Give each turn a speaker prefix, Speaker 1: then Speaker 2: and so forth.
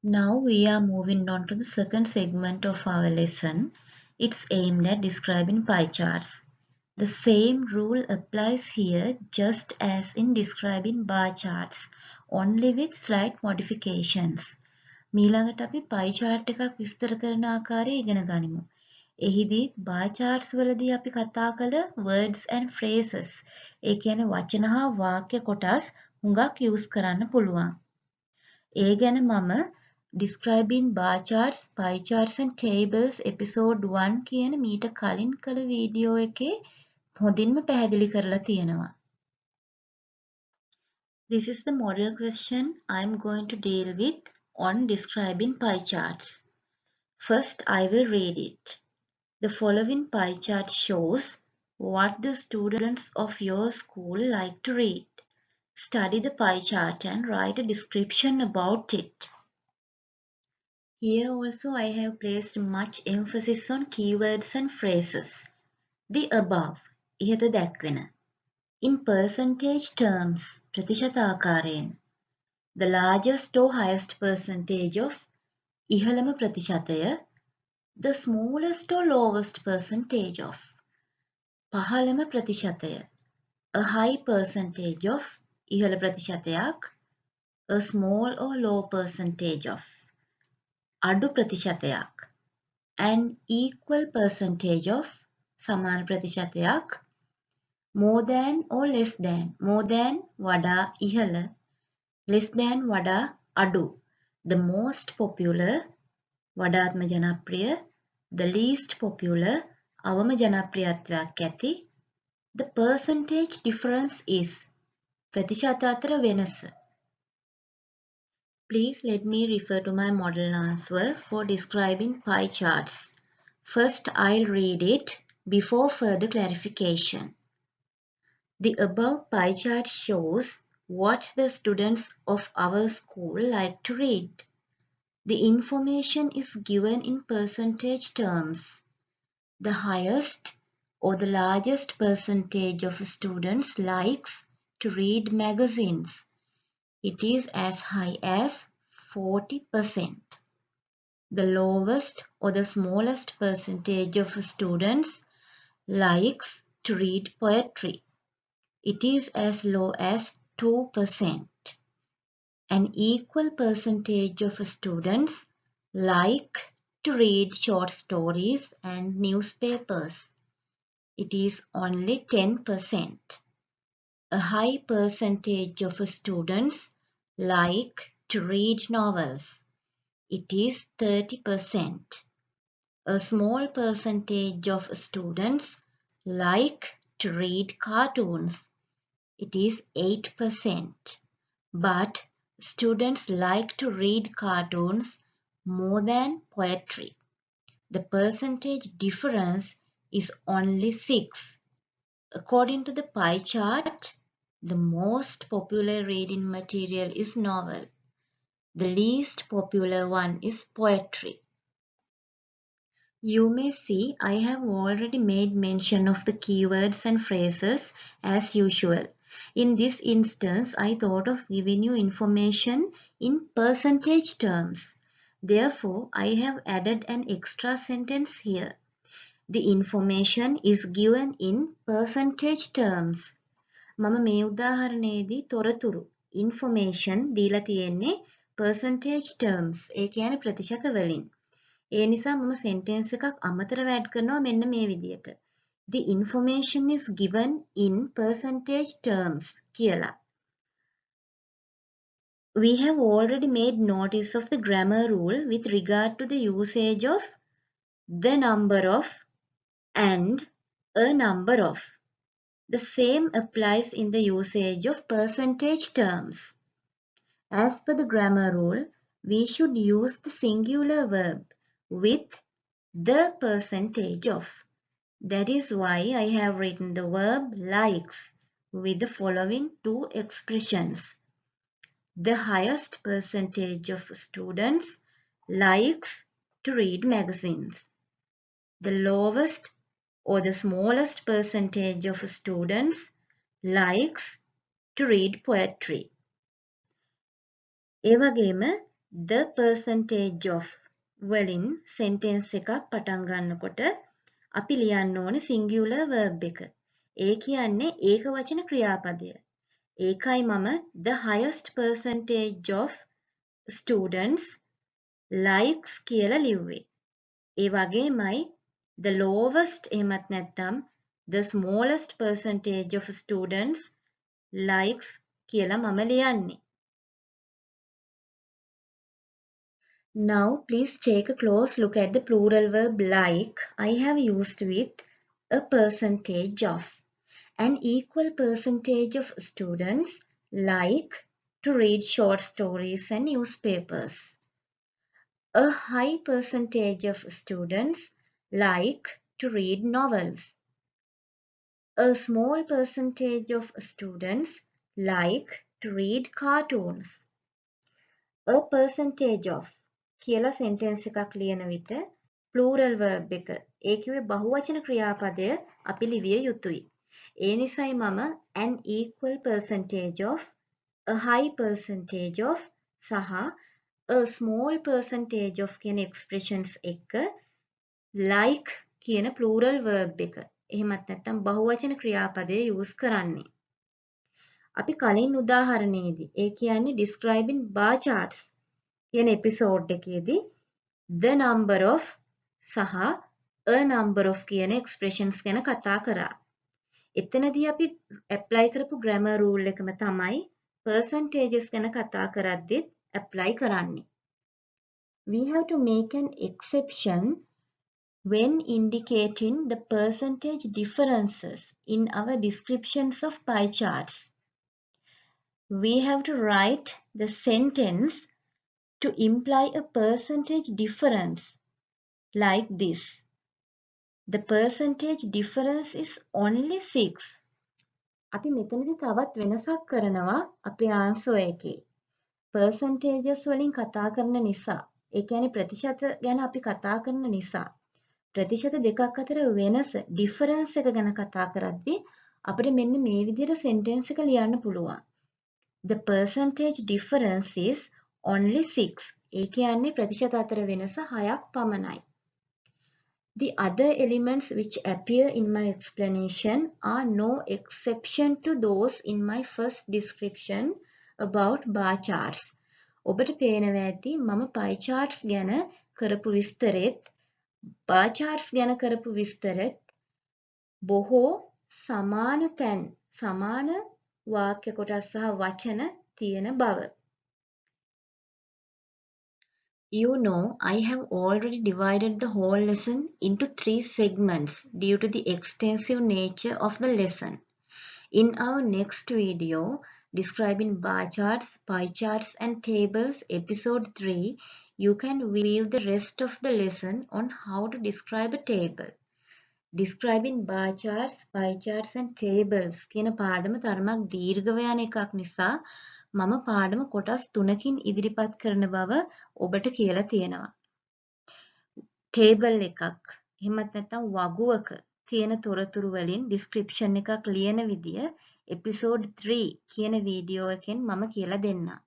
Speaker 1: Now we are moving on to the second segment of our lesson. It's aimed at describing pie charts. The same rule applies here just as in describing bar charts, only with slight modifications. මීළඟට අපි pie chart එකක් විස්තර කරන ආකාරය ඉගෙන ගනිමු. එහිදී bar charts වලදී අපි කතා කළ words and phrases, ඒ කියන්නේ වචන හා වාක්‍ය කොටස් හුඟක් use කරන්න පුළුවන්. ඒ ගැන මම describing bar charts, pie charts and tables episode 1 කියන මීට කලින් කළ වීඩියෝ එකේ හොඳින්ම පැහැදිලි කරලා තියෙනවා. This is the model question I'm going to deal with on describing pie charts. First, I will read it. The following pie chart shows what the students of your school like to read. Study the pie chart and write a description about it. Here also I have placed much emphasis on keywords and phrases. The above, ඉහත දැක්වෙන. In percentage terms, ප්‍රතිශත ආකාරයෙන්. The largest or highest percentage of ඉහළම ප්‍රතිශතය, the smallest or lowest percentage of පහළම ප්‍රතිශතය, a high percentage of ඉහළ ප්‍රතිශතයක්, a small or low percentage of අඩු ප්‍රතිශතයක්, an equal percentage of සමාන ප්‍රතිශතයක්, more than or less than, more than වඩා ඉහළ, less than වඩා අඩු, the most popular වඩාත්ම ජනප්‍රිය, the least popular අවම ජනප්‍රියත්වයක් ඇති, the percentage difference is ප්‍රතිශත අතර වෙනස. Please let me refer to my model answer for describing pie charts. First, I'll read it before further clarification. The above pie chart shows what the students of our school like to read. The information is given in percentage terms. The highest or the largest percentage of students likes to read magazines. It is as high as 40%. The lowest or the smallest percentage of students likes to read poetry. It is as low as 2%. An equal percentage of students like to read short stories and newspapers. It is only 10%. A high percentage of students like to read novels. It is 30%. A small percentage of students like to read cartoons. It is 8%. But students like to read cartoons more than poetry. The percentage difference is only 6. According to the pie chart, the most popular reading material is novel. The least popular one is poetry. You may see I have already made mention of the keywords and phrases as usual. In this instance, I thought of giving you information in percentage terms. Therefore, I have added an extra sentence here. The information is given in percentage terms. මම මේ උදාහරණයේදී තොරතුරු information දීලා තියෙන්නේ percentage terms. ඒ කියන්නේ ප්‍රතිශත වලින්. ඒ නිසා මම sentence එකක් අමතරව add කරනවා මෙන්න මේ විදියට. The information is given in percentage terms කියලා. We have already made notice of the grammar rule with regard to the usage of the number of and a number of. The same applies in the usage of percentage terms. As per the grammar rule, we should use the singular verb with the percentage of. That is why I have written the verb likes with the following two expressions. The highest percentage of students likes to read magazines. The lowest or the smallest percentage of students likes to read poetry. ඒ වගේම the percentage of වලින් sentence එකක් පටන් ගන්නකොට අපි ලියන්න ඕනේ singular verb එක. ඒ කියන්නේ ඒකවචන ක්‍රියාපදය. ඒකයි මම the highest percentage of students likes කියලා ලිව්වේ. ඒ වගේමයි the lowest එහෙමත් නැත්නම් the smallest percentage of students likes කියලා මම ලියන්නේ. Now please take a close look at the plural verb like I have used with a percentage of. An equal percentage of students like to read short stories and newspapers. A high percentage of students like to read novels. A small percentage of students like to read cartoons. A percentage of කියලා sentence එකක් ලියන විට plural verb එක ඒකේ බහුවචන ක්‍රියාපදය අපි ලිවිය යුතුයි. ඒ නිසායි මම an equal percentage of, a high percentage of සහ a small percentage of කියන expressions එක්ක like කියන plural verb එක එහෙමත් නැත්නම් බහුවචන ක්‍රියාපදය use කරන්නේ. අපි කලින් උදාහරණයේදී ඒ කියන්නේ describing bar charts කියන එපිසෝඩ් එකේදී the number of සහ a number of කියන expressions ගැන කතා කරා. එතනදී අපි apply කරපු grammar rule එකම තමයි percentages ගැන කතා කරද්දිත් apply කරන්නේ. We have to make an exception when indicating the percentage differences in our descriptions of pie charts. We have to write the sentence to imply a percentage difference like this. The percentage difference is only 6. අපි මෙතනදී තවත් වෙනසක් කරනවා අපේ answer එකේ. percentages වලින් කතා කරන නිසා, ඒ කියන්නේ ප්‍රතිශත ගැන අපි කතා කරන නිසා ප්‍රතිශත දෙකක් අතර වෙනස difference එක ගැන කතා කරද්දී අපිට මෙන්න මේ විදිහට sentence එක ලියන්න පුළුවන්. The percentage difference is only 6. ඒ කියන්නේ ප්‍රතිශත අතර වෙනස 6ක් පමණයි. The other elements which appear in my explanation are no exception to those in my first description about bar charts. ඔබට පේනවා ඇති මම pie charts ගැන කරපු විස්තරෙත් bar charts ගැන කරපු විස්තරෙත් බොහෝ සමාන තැන් සමාන වාක්‍ය කොටස් සහ වචන තියෙන බව. You know, I have already divided the whole lesson into 3 segments due to the extensive nature of the lesson. In our next video, describing bar charts, pie charts and tables, episode 3, you can view the rest of the lesson on how to describe a table. Describing bar charts, pie charts and tables කියන පාඩම තරමක් දීර්ඝව යන එකක් නිසා මම පාඩම කොටස් 3කින් ඉදිරිපත් කරන බව ඔබට කියලා තියෙනවා. table එකක් එහෙමත් නැත්නම් වගුවක තියෙන තොරතුරු වලින් description එකක් ලියන විදිය episode 3 කියන වීඩියෝ එකෙන් මම කියලා දෙන්නම්.